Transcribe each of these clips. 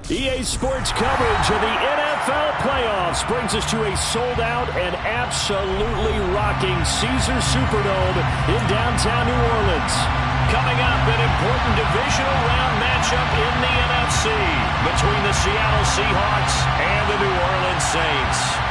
EA Sports coverage of the NFL playoffs brings us to a sold-out and absolutely rocking Caesars Superdome in downtown New Orleans. Coming up, an important divisional round matchup in the NFC between the Seattle Seahawks and the New Orleans Saints.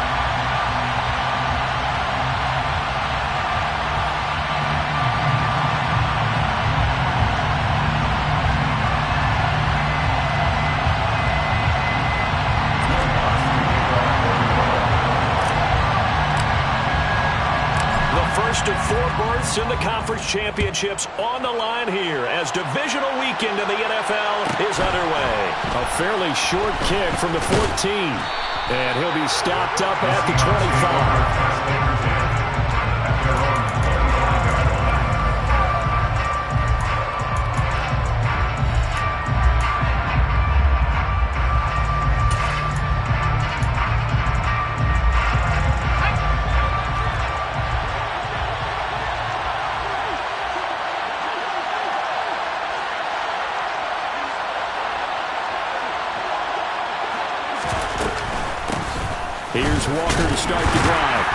First of 4 berths in the conference championships on the line here as divisional weekend in the NFL is underway. A fairly short kick from the 14. And he'll be stopped up at the 25. Here's Walker to start the drive.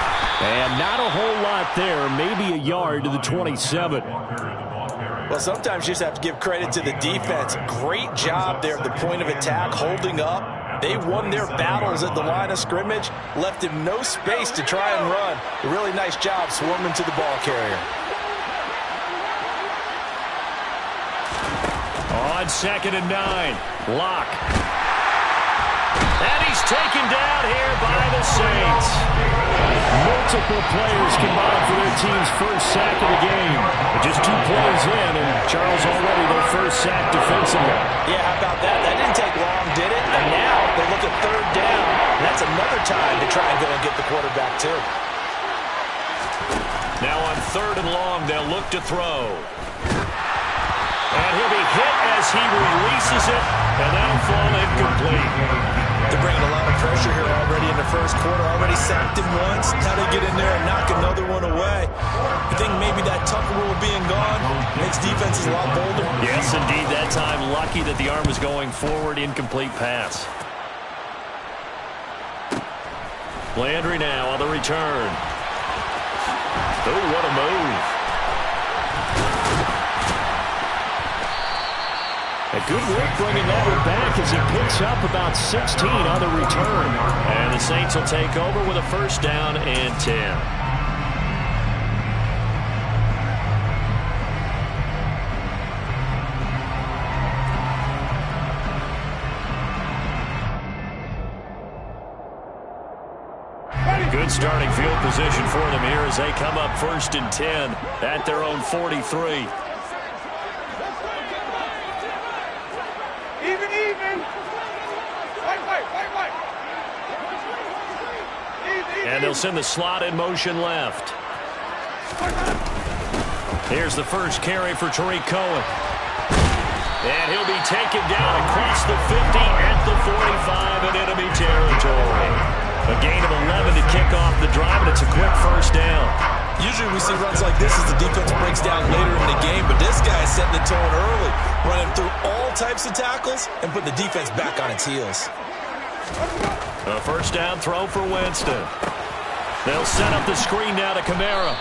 And not a whole lot there, maybe a yard to the 27. Well, sometimes you just have to give credit to the defense. Great job there at the point of attack, holding up. They won their battles at the line of scrimmage, left him no space to try and run. A really nice job swarming to the ball carrier. On 2nd and 9, Locke. And he's taken down here by the Saints. Multiple players combined for their team's first sack of the game. But just 2 plays in, and Charles already their first sack defensively. Yeah, how about that? That didn't take long, did it? And now they look at 3rd down. And that's another time to try and go and get the quarterback, too. Now on 3rd and long, they'll look to throw. And he'll be hit as he releases it, and that'll fall incomplete. They're bringing a lot of pressure here already in the first quarter. Already sacked him once. Now they get in there and knock another one away. I think maybe that Tucker rule being gone makes defenses a lot bolder. Yes, indeed. That time, lucky that the arm was going forward. Incomplete pass. Landry now on the return. Oh, what a move. A good work bringing that one back as he picks up about 16 on the return. And the Saints will take over with a 1st down and 10. Good starting field position for them here as they come up 1st and 10 at their own 43. And they'll send the slot in motion left. Here's the first carry for Tariq Cohen. And he'll be taken down across the 50 at the 45 in enemy territory. A gain of 11 to kick off the drive, and it's a quick 1st down. Usually we see runs like this as the defense breaks down later in the game, but this guy is setting the tone early, running through all types of tackles and putting the defense back on its heels. A 1st down throw for Winston. They'll set up the screen now to Kamara.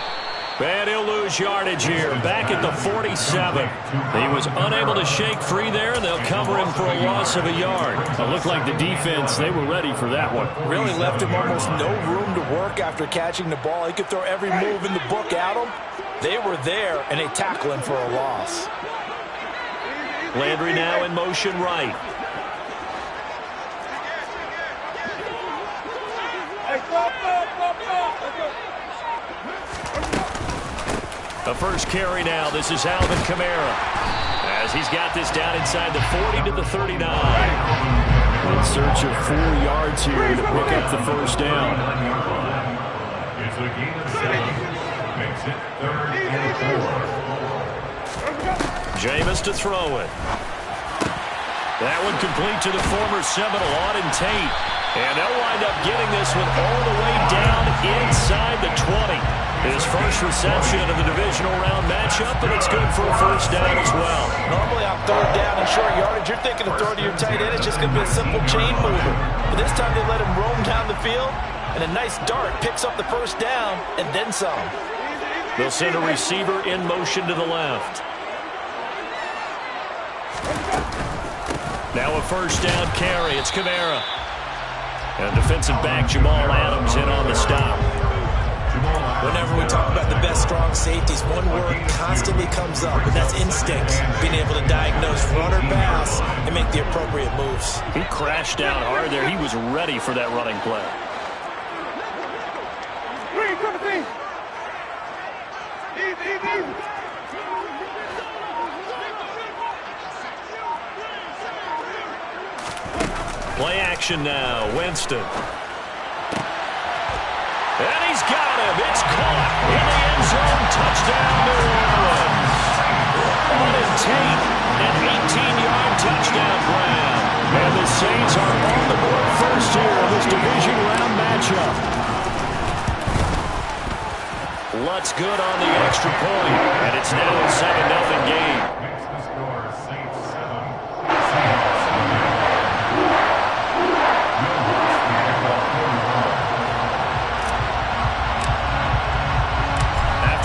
And he'll lose yardage here. Back at the 47. He was unable to shake free there, and they'll cover him for a loss of a yard. It looked like the defense, they were ready for that one. Really left him almost no room to work after catching the ball. He could throw every move in the book at him. They were there, and they tackle him for a loss. Landry now in motion right. The first carry now. This is Alvin Kamara as he's got this down inside the 40 to the 39. In search of 4 yards here to pick up the 1st down. It's a gain of 7. Makes it 3rd and 4. Jameis to throw it. That one complete to the former Seminole, Auden Tate. And they'll wind up getting this one all the way down inside the 20. His first reception of the divisional round matchup, and it's good for a first down as well. Normally on third down and short yardage, you're thinking of throwing to your tight end. It's just going to be a simple chain mover. But this time they let him roam down the field, and a nice dart picks up the first down and then some. They'll send a receiver in motion to the left. Now a first down carry. It's Kamara. And defensive back Jamal Adams in on the stop. Whenever we talk about the best strong safeties, one word constantly comes up, and that's instinct. Being able to diagnose run or pass and make the appropriate moves. He crashed down hard there. He was ready for that running play. Play action now. Winston. And he's got him. It's caught in the end zone. Touchdown, New Orleans. Auden Tate, an 18-yard touchdown grab. And the Saints are on the board first here in this division round matchup. Lutz good on the extra point. And it's now a 7-0 game.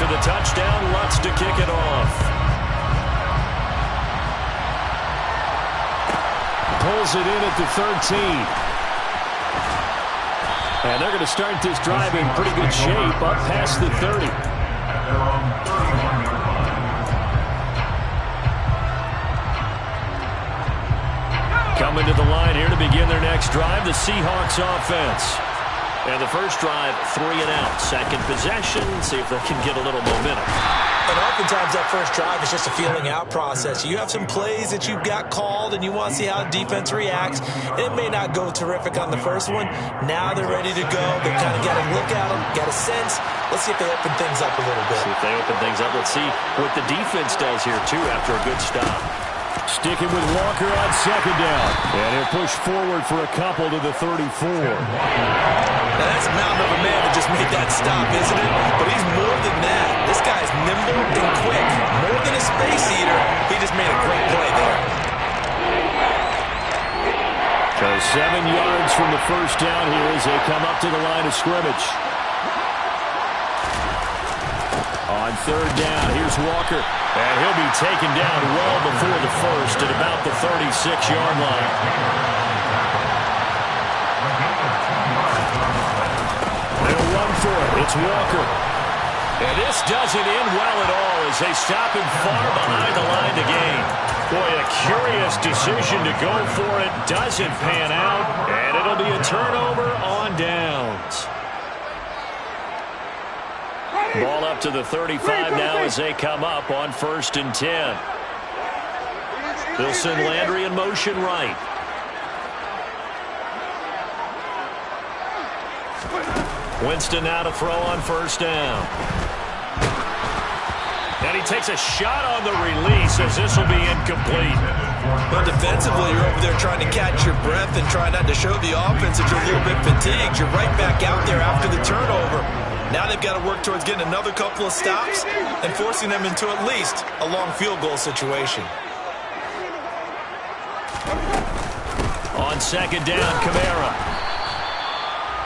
The touchdown, Lutz to kick it off. Pulls it in at the 13. And they're going to start this drive in pretty good shape up past the 30. Coming to the line here to begin their next drive, the Seahawks offense. And the first drive, 3 and out. Second possession, see if they can get a little momentum. And oftentimes that first drive is just a feeling out process. You have some plays that you've got called and you want to see how the defense reacts. It may not go terrific on the first one. Now they're ready to go. They've kind of got a look at them, got a sense. Let's see if they open things up a little bit. See if they open things up. Let's see what the defense does here, too, after a good stop. Sticking with Walker on second down. And he'll push forward for a couple to the 34. Now that's a mountain of a man that just made that stop, isn't it? But he's more than that. This guy's nimble and quick. More than a space eater. He just made a great play there. So 7 yards from the first down here as they come up to the line of scrimmage. On third down, here's Walker. And he'll be taken down well before the first at about the 36-yard line. They'll run for it. It's Walker. And this doesn't end well at all as they stop him far behind the line to gain. Boy, a curious decision to go for it. Doesn't pan out. And it'll be a turnover on downs. Ball up to the 35 now as they come up on 1st and 10. They'll send Landry in motion right. Winston now to throw on first down. And he takes a shot on the release as this will be incomplete. But defensively, you're over there trying to catch your breath and try not to show the offense that you're a little bit fatigued. You're right back out there after the turnover. Now they've got to work towards getting another couple of stops and forcing them into at least a long field goal situation. On second down, Kamara.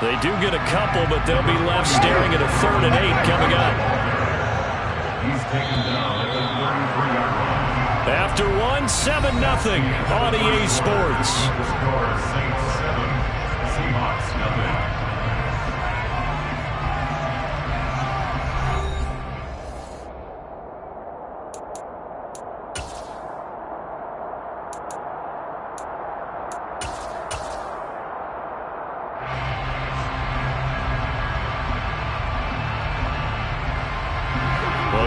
They do get a couple, but they'll be left staring at a 3rd and 8 coming up. He's taken down at the 33-yard line. After 1-7-0 on EA Sports. The score is Saints 7, Seahawks 0.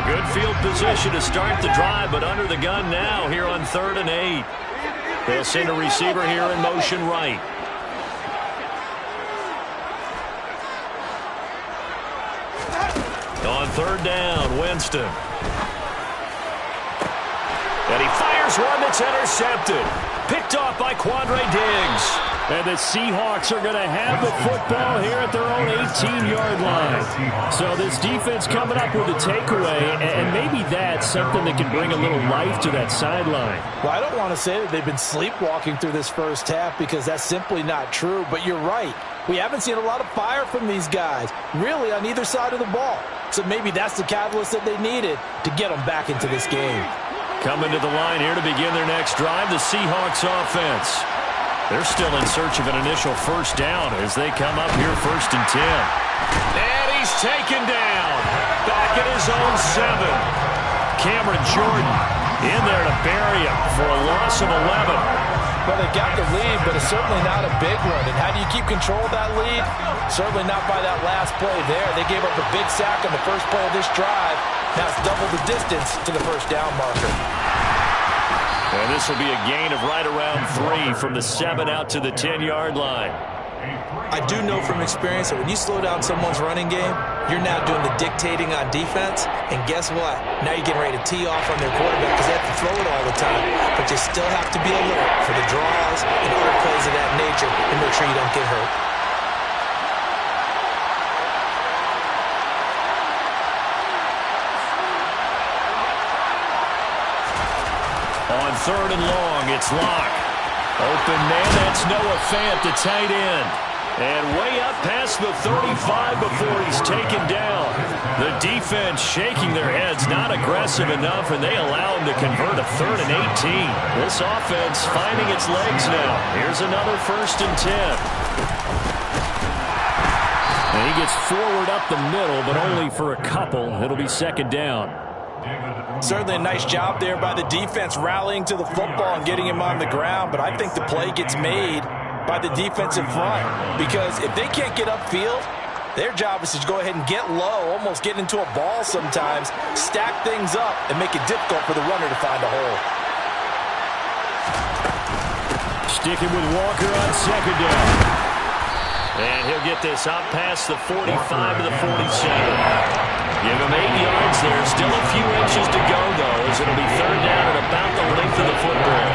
Good field position to start the drive, but under the gun now here on 3rd and 8. They'll send a receiver here in motion right. On 3rd down, Winston. And he fires one that's intercepted. Picked off by Quandre Diggs. And the Seahawks are going to have the football here at their own 18-yard line. So this defense coming up with a takeaway, and maybe that's something that can bring a little life to that sideline. Well, I don't want to say that they've been sleepwalking through this first half because that's simply not true, but you're right. We haven't seen a lot of fire from these guys, really on either side of the ball. So maybe that's the catalyst that they needed to get them back into this game. Coming to the line here to begin their next drive, the Seahawks offense. They're still in search of an initial first down as they come up here 1st and 10. And he's taken down. Back at his own 7. Cameron Jordan in there to bury him for a loss of 11. Well, they got the lead, but it's certainly not a big one. And how do you keep control of that lead? Certainly not by that last play there. They gave up a big sack on the first play of this drive. Now it's double the distance to the first down marker. And this will be a gain of right around 3 from the 7 out to the 10-yard line. I do know from experience that when you slow down someone's running game, you're now doing the dictating on defense. And guess what? Now you're getting ready to tee off on their quarterback because they have to throw it all the time. But you still have to be alert for the draws and other plays of that nature and make sure you don't get hurt. On 3rd and long, it's Locke. Open man, that's Noah Fant, the tight end. And way up past the 35 before he's taken down. The defense shaking their heads, not aggressive enough, and they allow him to convert a 3rd and 18. This offense finding its legs now. Here's another 1st and 10. And he gets forward up the middle, but only for a couple. It'll be 2nd down. Certainly a nice job there by the defense rallying to the football and getting him on the ground, but I think the play gets made by the defensive front because if they can't get upfield, their job is to go ahead and get low, almost get into a ball sometimes, stack things up, and make it difficult for the runner to find a hole. Sticking with Walker on 2nd down. And he'll get this up past the 45 to the 47. Give him 8 yards there. Still a few inches to go, though, as it'll be 3rd down at about the length of the football.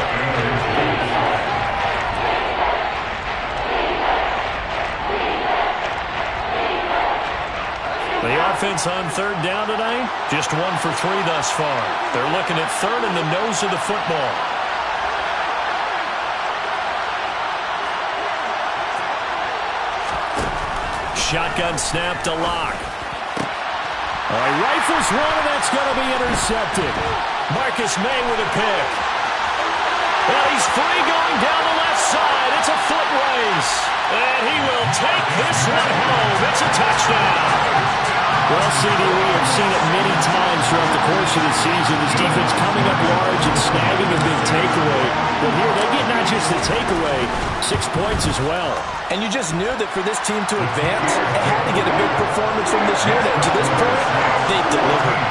The offense on 3rd down tonight, just 1 for 3 thus far. They're looking at 3rd in the nose of the football. Shotgun snap to Locke. All right, rifles one, and that's going to be intercepted. Marcus May with a pick. And he's free going down the left side. It's a foot race. And he will take this one home. It's a touchdown. Well, CD, we have seen it many times throughout the course of the season. This defense coming up large and snagging a big takeaway. But here they get not just the takeaway, 6 points as well. And you just knew that for this team to advance, it had to get a big performance from this unit. And to this point, they've delivered.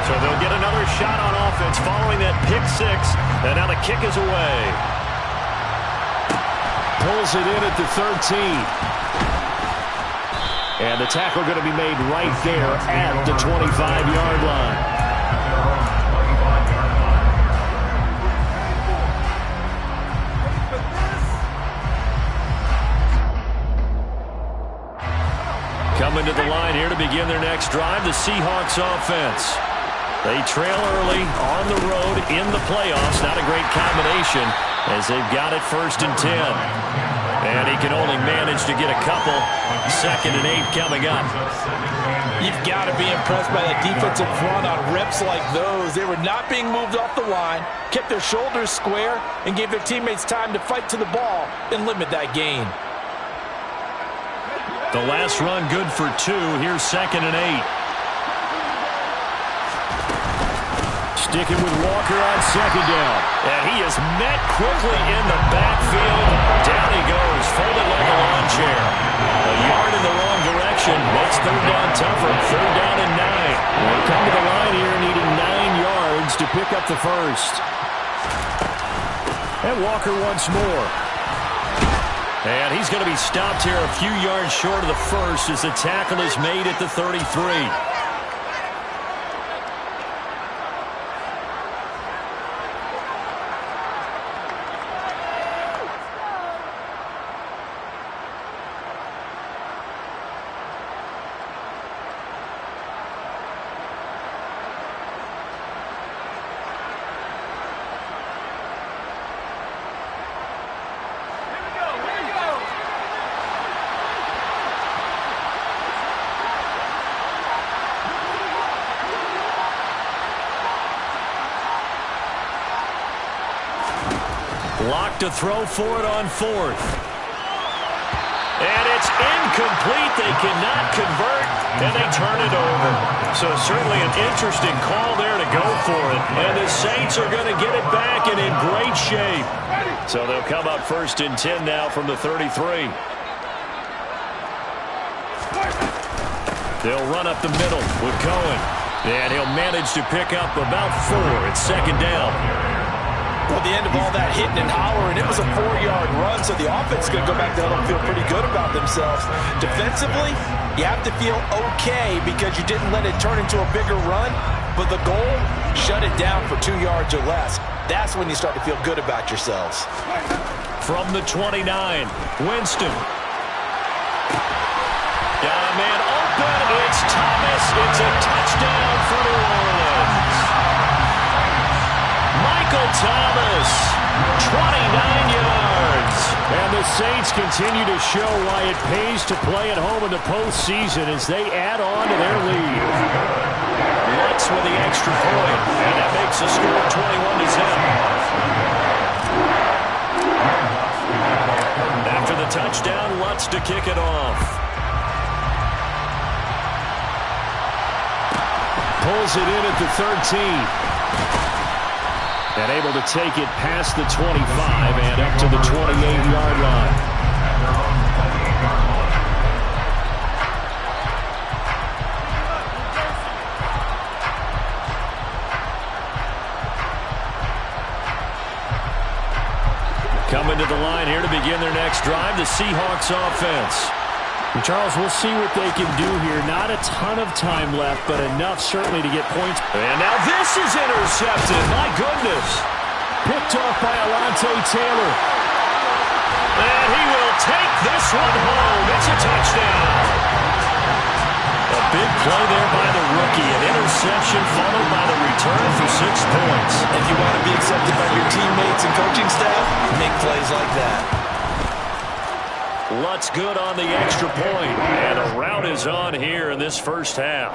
So they'll get another shot on offense following that pick 6. And now the kick is away. Pulls it in at the 13. And the tackle going to be made right there at the 25-yard line. Coming to the line here to begin their next drive, the Seahawks offense. They trail early on the road in the playoffs. Not a great combination as they've got it 1st and 10. And he can only manage to get a couple. 2nd and 8 coming up. You've got to be impressed by that defensive front on reps like those. They were not being moved off the line, kept their shoulders square, and gave their teammates time to fight to the ball and limit that gain. The last run good for 2. Here's 2nd and 8. Sticking with Walker on 2nd down. And he is met quickly in the backfield. Down he goes, folded like a lawn chair. A yard in the wrong direction. Makes 3rd down tougher. 3rd down and 9. We'll come to the line here needing 9 yards to pick up the first. And Walker once more. And he's going to be stopped here a few yards short of the first as the tackle is made at the 33. Lock to throw for it on fourth. And it's incomplete. They cannot convert, and they turn it over. So certainly an interesting call there to go for it. And the Saints are going to get it back and in great shape. So they'll come up 1st and 10 now from the 33. They'll run up the middle with Cohen. And he'll manage to pick up about 4. It's 2nd down. Well, the end of all that hitting and hollering, it was a 4-yard run, so the offense is going to go back to home and feel pretty good about themselves. Defensively, you have to feel okay because you didn't let it turn into a bigger run, but the goal, shut it down for 2 yards or less. That's when you start to feel good about yourselves. From the 29, Winston. Got a man open. It's Thomas. It's a touchdown for New Orleans. Michael Thomas, 29 yards. And the Saints continue to show why it pays to play at home in the postseason as they add on to their lead. Lutz with the extra point, and that makes the score 21-0. After the touchdown, Lutz to kick it off. Pulls it in at the 13. And able to take it past the 25 and up to the 28-yard line. Coming to the line here to begin their next drive, the Seahawks offense. Charles, we'll see what they can do here. Not a ton of time left, but enough certainly to get points. And now this is intercepted. My goodness. Picked off by Alontae Taylor. And he will take this one home. It's a touchdown. A big play there by the rookie. An interception followed by the return for 6 points. If you want to be accepted by your teammates and coaching staff, make plays like that. Lutz good on the extra point, and a rout is on here in this first half.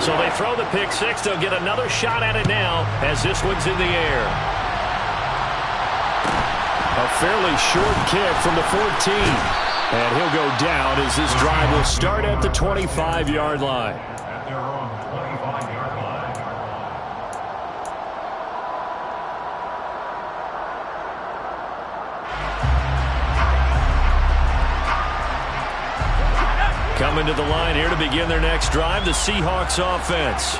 So they throw the pick six. They'll get another shot at it now as this one's in the air. A fairly short kick from the 14. And he'll go down as this drive will start at the 25-yard line. Coming to the line here to begin their next drive, the Seahawks offense.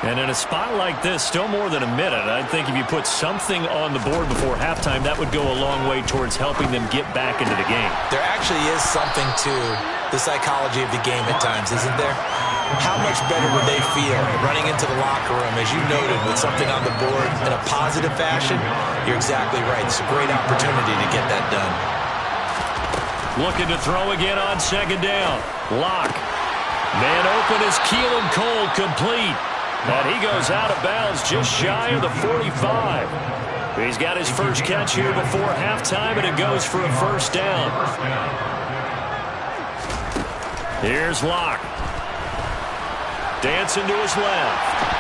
And in a spot like this, still more than a minute, I think if you put something on the board before halftime, that would go a long way towards helping them get back into the game. There actually is something to the psychology of the game at times, isn't there? How much better would they feel running into the locker room, as you noted, with something on the board in a positive fashion? You're exactly right. It's a great opportunity to get that done. Looking to throw again on 2nd down. Lock. Man open is Keelan Cole, complete. And he goes out of bounds just shy of the 45. He's got his first catch here before halftime, and it goes for a first down. Here's Lock. Dancing to his left.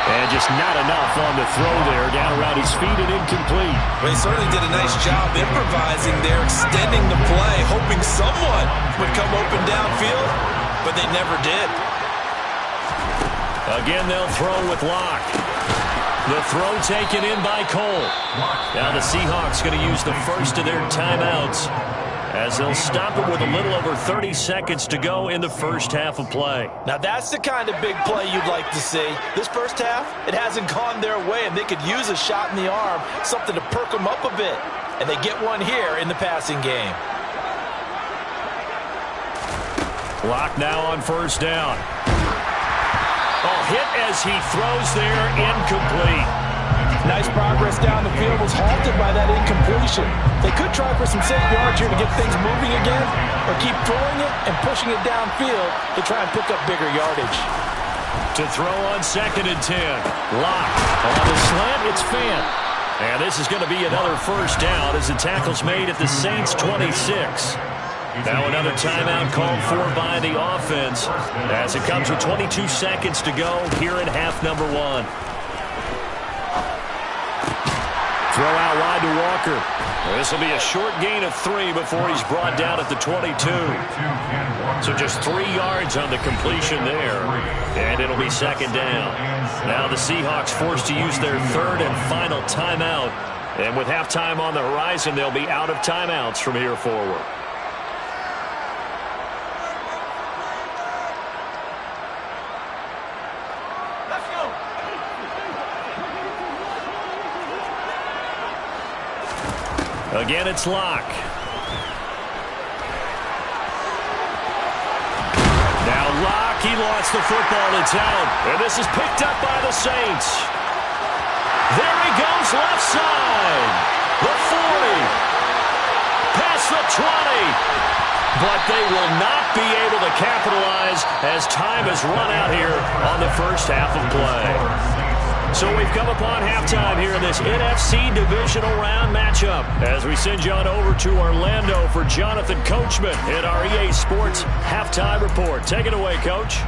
And just not enough on the throw there. Down around his feet and incomplete. Well, he certainly did a nice job improvising there, extending the play, hoping someone would come open downfield, but they never did. Again, they'll throw with Lock. The throw taken in by Cole. Now the Seahawks going to use the first of their timeouts as they'll stop it with a little over 30 seconds to go in the first half of play. Now that's the kind of big play you'd like to see. This first half, it hasn't gone their way, and they could use a shot in the arm, something to perk them up a bit. And they get one here in the passing game. Lock now on first down. Oh, hit as he throws there, incomplete. Nice progress down the field, was halted by that incompletion. They could try for some safe yards here to get things moving again, or keep throwing it and pushing it downfield to try and pick up bigger yardage. To throw on 2nd and 10. Lock. On the slant, it's Fant. And this is going to be another first down as the tackle's made at the Saints' 26. Now another timeout called for by the offense as it comes with 22 seconds to go here in half number 1. Throw out wide to Walker. This will be a short gain of 3 before he's brought down at the 22. So just 3 yards on the completion there. And it'll be second down. Now the Seahawks forced to use their third and final timeout. And with halftime on the horizon, they'll be out of timeouts from here forward. Again, it's Locke. Now Locke, he lost the football. It's out. And this is picked up by the Saints. There he goes, left side. The 40. Past the 20. But they will not be able to capitalize as time has run out here on the first half of play. So we've come upon halftime here in this NFC Divisional Round matchup as we send you on over to Orlando for Jonathan Coachman in our EA Sports Halftime Report. Take it away, Coach.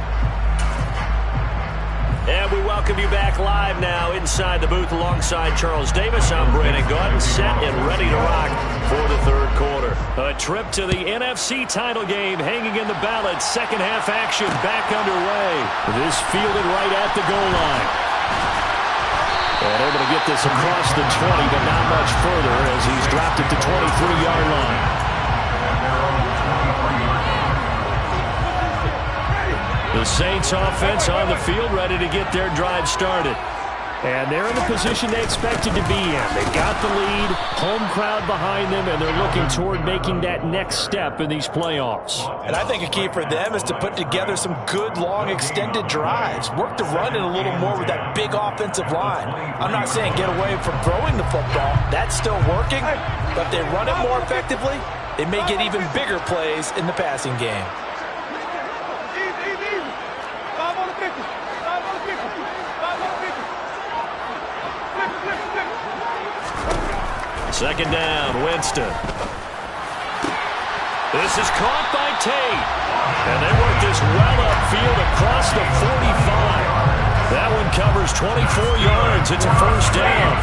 And we welcome you back live now inside the booth alongside Charles Davis. I'm Brandon Gordon, set and ready to rock for the third quarter. A trip to the NFC title game hanging in the balance. Second half action back underway. This fielded right at the goal line. And able to get this across the 20, but not much further as he's dropped it to 23-yard line. The Saints offense on the field ready to get their drive started. And they're in the position they expected to be in. They've got the lead, home crowd behind them, and they're looking toward making that next step in these playoffs. And I think a key for them is to put together some good, long, extended drives. Work the run in a little more with that big offensive line. I'm not saying get away from throwing the football. That's still working. But if they run it more effectively, they may get even bigger plays in the passing game. Second down, Winston. This is caught by Tate. And they work this well upfield across the 45. That one covers 24 yards. It's a first down.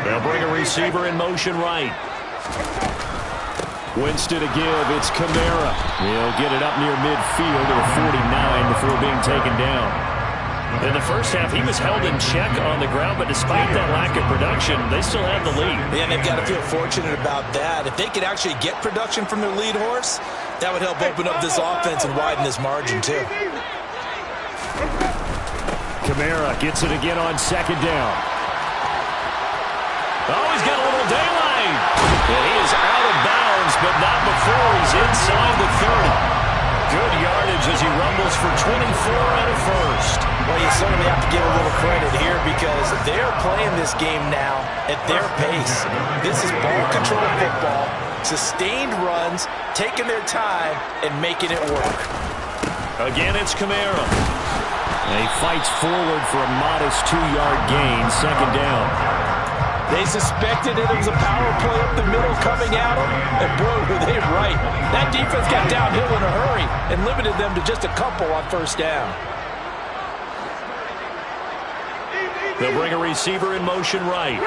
They'll bring a receiver in motion right. Winston to give. It's Kamara. He'll get it up near midfield to the 49 before being taken down. In the first half, he was held in check on the ground, but despite that lack of production, they still have the lead. Yeah, and they've got to feel fortunate about that. If they could actually get production from their lead horse, that would help open up this offense and widen this margin, too. Kamara gets it again on second down. Oh, he's got a little daylight. And he is out of bounds, but not before he's inside the 30. Good yardage as he rumbles for 24 and a first. Well, you certainly have to give a little credit here because they're playing this game now at their pace. This is ball control football, sustained runs, taking their time, and making it work. Again, it's Kamara. And he fights forward for a modest 2-yard gain, second down. They suspected it was a power play up the middle coming at them, and boy, were they right. That defense got downhill in a hurry and limited them to just a couple on first down. They'll bring a receiver in motion right.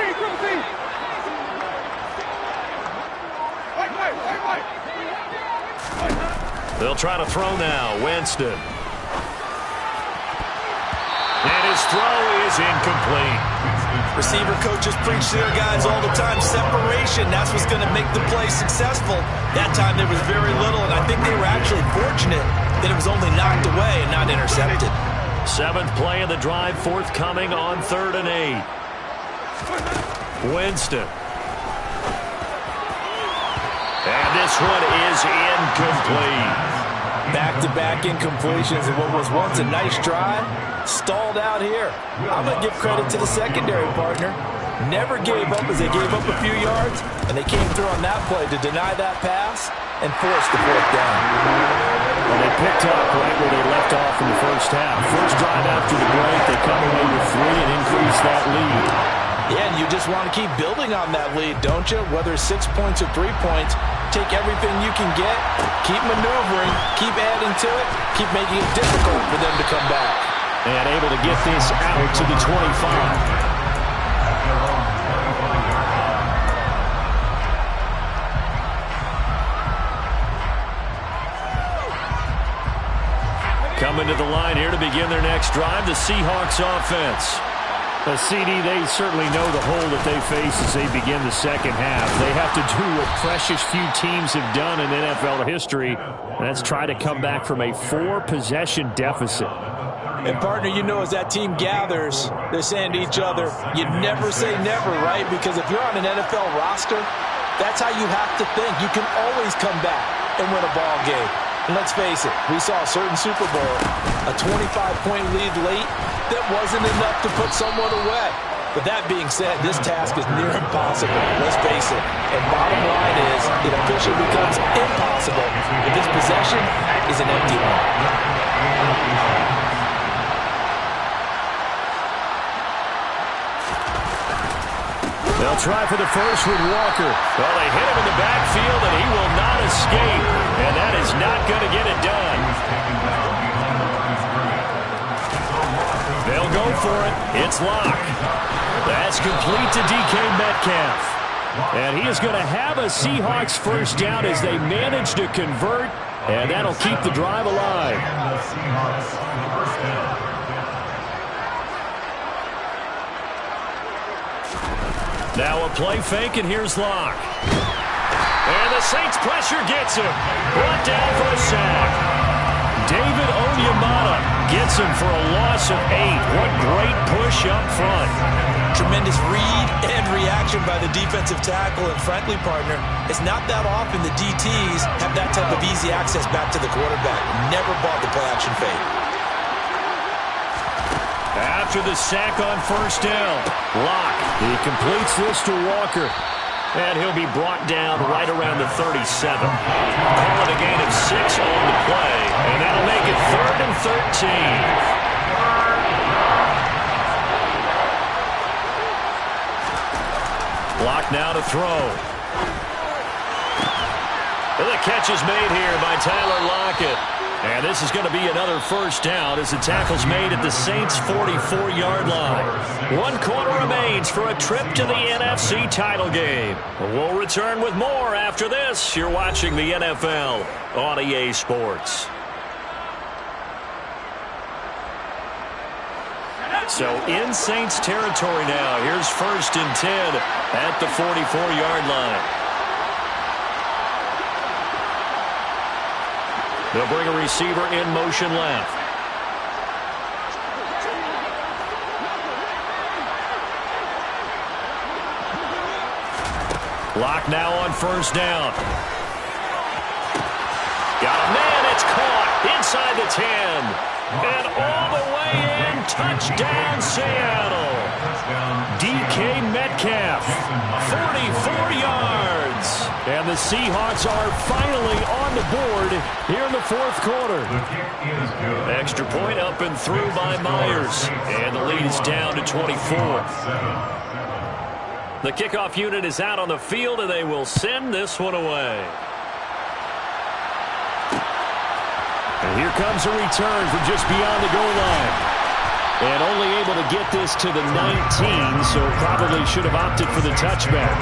They'll try to throw now. Winston. And his throw is incomplete. Receiver coaches preach to their guys all the time. Separation, that's what's going to make the play successful. That time there was very little, and I think they were actually fortunate that it was only knocked away and not intercepted. Seventh play of the drive forthcoming on 3rd and 8. Winston. And this one is incomplete. Back-to-back incompletions, and what was once a nice drive stalled out here. I'm going to give credit to the secondary partner. Never gave up as they gave up a few yards, and they came through on that play to deny that pass and force the fourth down. Well, they picked up right where they left off in the first half. First drive after the break, they come away with 3 and increase that lead. Yeah, and you just want to keep building on that lead, don't you? Whether it's 6 points or 3 points, take everything you can get, keep maneuvering, keep adding to it, keep making it difficult for them to come back. And able to get this out to the 25. Coming to the line here to begin their next drive, the Seahawks offense. The CD, they certainly know the hole that they face as they begin the second half. They have to do what precious few teams have done in NFL history, and that's try to come back from a 4-possession deficit. And, partner, you know as that team gathers, they're saying to each other, you never say never, right? Because if you're on an NFL roster, that's how you have to think. You can always come back and win a ball game. And let's face it, we saw a certain Super Bowl, a 25-point lead late that wasn't enough to put someone away. But that being said, this task is near impossible, let's face it. And bottom line is, it officially becomes impossible if this possession is an empty one. They'll try for the first with Walker. Well, they hit him in the backfield, and he will not escape. And that is not going to get it done. They'll go for it. It's Locke. That's complete to DK Metcalf. And he is going to have a Seahawks first down as they manage to convert. And that'll keep the drive alive. Now a play fake, and here's Locke. And the Saints pressure gets him. Brought down for a sack. David Onyemata gets him for a loss of 8. What great push up front. Tremendous read and reaction by the defensive tackle. And frankly, partner, it's not that often the DTs have that type of easy access back to the quarterback. Never bought the play-action fake. After the sack on first down, Locke, he completes this to Walker. And he'll be brought down right around the 37. Call it a gain of 6 on the play. And that'll make it 3rd and 13. Locke now to throw. And the catch is made here by Tyler Lockett. And this is going to be another first down as the tackle's made at the Saints' 44-yard line. 1 quarter remains for a trip to the NFC title game. We'll return with more after this. You're watching the NFL on EA Sports. So in Saints territory now. Here's 1st and 10 at the 44-yard line. They'll bring a receiver in motion left. Locke now on first down. Got a man, it's caught inside the 10. And all the way in, touchdown Seattle. DK Metcalf, 44 yards. And the Seahawks are finally on the board here in the 4th quarter. Extra point up and through by Myers. And the lead is down to 24. The kickoff unit is out on the field, and they will send this one away. And here comes a return from just beyond the goal line. And only able to get this to the 19, so probably should have opted for the touchback.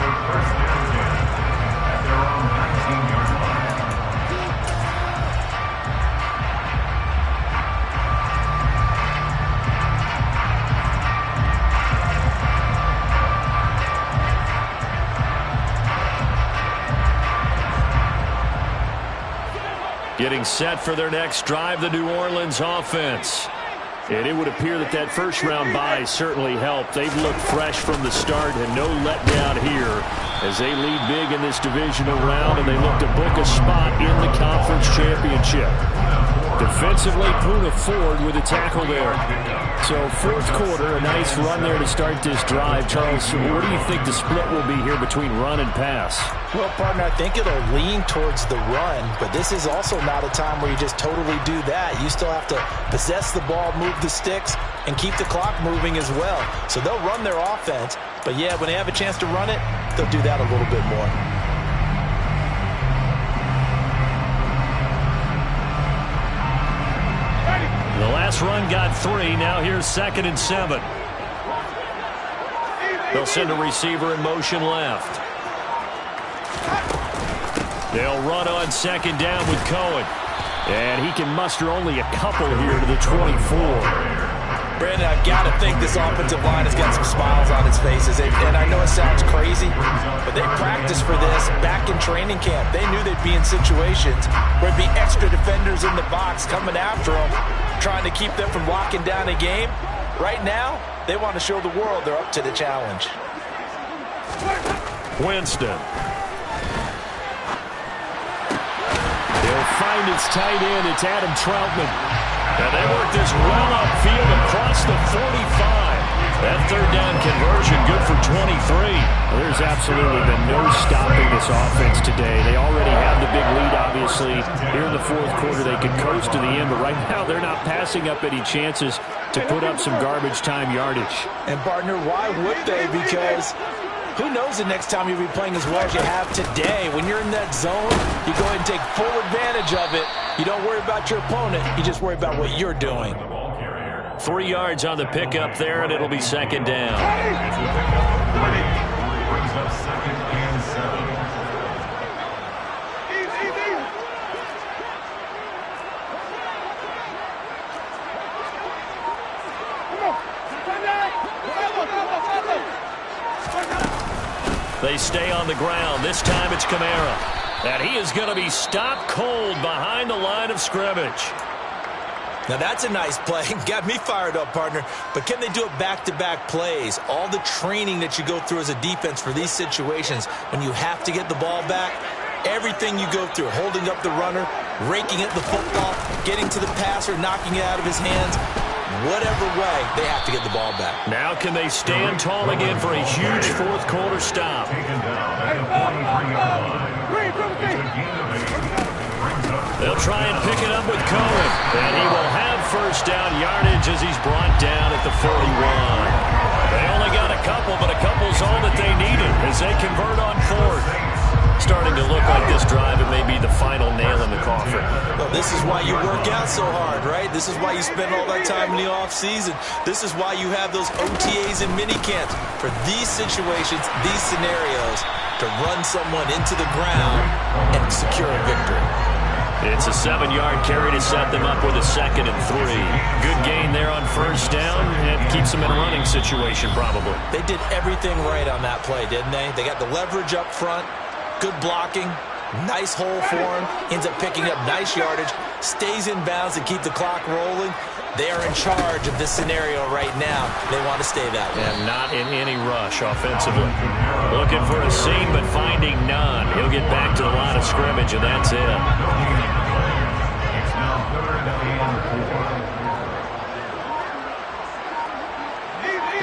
Getting set for their next drive, the New Orleans offense. And it would appear that that first-round bye certainly helped. They've looked fresh from the start and no letdown here as they lead big in this divisional round, and they look to book a spot in the conference championship. Defensively, Puna Ford with a tackle there. So fourth quarter, a nice run there to start this drive. Charles, what do you think the split will be here between run and pass? Well, partner, I think it'll lean towards the run, but this is also not a time where you just totally do that. You still have to possess the ball, move the sticks, and keep the clock moving as well. So they'll run their offense, but yeah, when they have a chance to run it, they'll do that a little bit more. The last run got 3. Now here's 2nd and 7. They'll send a receiver in motion left. They'll run on 2nd down with Cohen. And he can muster only a couple here to the 24. Brandon, I've got to think this offensive line has got some smiles on its faces. And I know it sounds crazy, but they practiced for this back in training camp. They knew they'd be in situations where there'd be extra defenders in the box coming after them, trying to keep them from locking down a game. Right now, they want to show the world they're up to the challenge. Winston. He'll find his tight end. It's Adam Troutman. And they work this well upfield across the 45. That 3rd down conversion good for 23. Well, there's absolutely been no stopping this offense today. They already have the big lead, obviously. Here in the fourth quarter, they could coast to the end, but right now they're not passing up any chances to put up some garbage time yardage. And, partner, why would they? Because who knows the next time you'll be playing as well as you have today. When you're in that zone, you go ahead and take full advantage of it. You don't worry about your opponent. You just worry about what you're doing. 3 yards on the pickup there, and it'll be 2nd down. Brings up 2nd and 7. They stay on the ground. This time it's Kamara. And he is going to be stopped cold behind the line of scrimmage. Now that's a nice play. Got me fired up, partner. But can they do it back-to-back plays? All the training that you go through as a defense for these situations, when you have to get the ball back, everything you go through, holding up the runner, raking at the football, getting to the passer, knocking it out of his hands, whatever way, they have to get the ball back. Now can they stand tall again for a huge fourth quarter stop? They'll try and pick it up with Cohen. And he will have first down yardage as he's brought down at the 41. They only got a couple, but a couple's all that they needed as they convert on 4th. Starting to look like this drive, it may be the final nail in the coffin. Well, this is why you work out so hard, right? This is why you spend all that time in the offseason. This is why you have those OTAs and minicamps for these situations, these scenarios, to run someone into the ground and secure a victory. It's a 7-yard carry to set them up with a 2nd and 3. Good gain there on first down and keeps them in a running situation probably. They did everything right on that play, didn't they? They got the leverage up front. Good blocking, nice hole for him, ends up picking up nice yardage, stays in bounds to keep the clock rolling. They are in charge of this scenario right now. They want to stay that way. And not in any rush offensively. Looking for a seam, but finding none. He'll get back to the line of scrimmage, and that's it. It's now 3rd and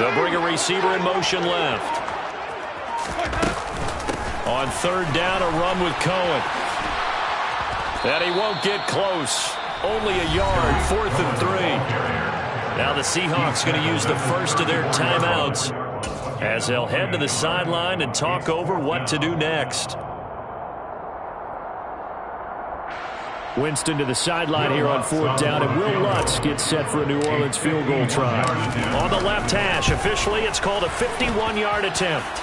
4. They'll bring a receiver in motion left. On 3rd down, a run with Cohen. And he won't get close. Only a yard, 4th and 3. Now the Seahawks going to use the first of their timeouts as they'll head to the sideline and talk over what to do next. Winston to the sideline here on 4th down, and Will Lutz gets set for a New Orleans field goal try. On the left hash, officially it's called a 51-yard attempt.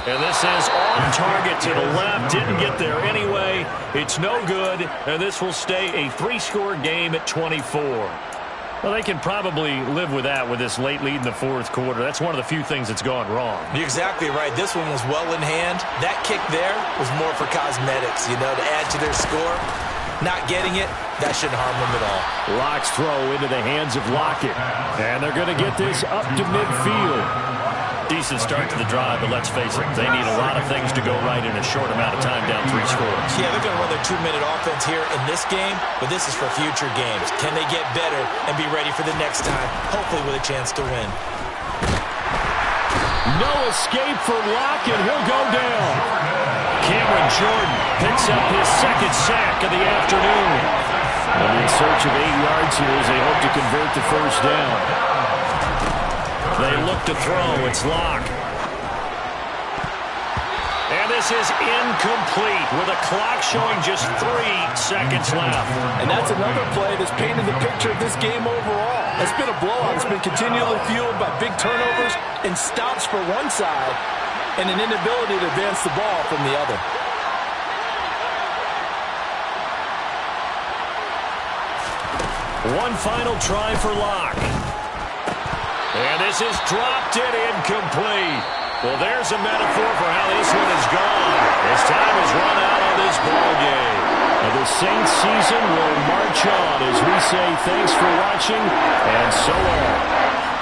And this is on target to the left. Didn't get there anyway. It's no good, and this will stay a 3-score game at 24. Well, they can probably live with that with this late lead in the fourth quarter. That's one of the few things that's gone wrong. You're exactly right. This one was well in hand. That kick there was more for cosmetics, to add to their score. Not getting it, that shouldn't harm them at all. Locke's throw into the hands of Lockett. And they're going to get this up to midfield. Decent start to the drive, but let's face it, they need a lot of things to go right in a short amount of time down 3 scores. Yeah, they're going to run their 2-minute offense here in this game, but this is for future games. Can they get better and be ready for the next time, hopefully with a chance to win? No escape for Locke, and he'll go down. Cameron Jordan picks up his second sack of the afternoon. And in search of 8 yards here as they hope to convert the first down. They look to throw. It's Locke. And this is incomplete with a clock showing just 3 seconds left. And that's another play that's painted the picture of this game overall. It's been a blowout. It's been continually fueled by big turnovers and stops for one side and an inability to advance the ball from the other. One final try for Locke. And this is dropped in incomplete. Well, there's a metaphor for how this one is gone. His time has run out on this ball game. And the Saints season will march on as we say thanks for watching and so long.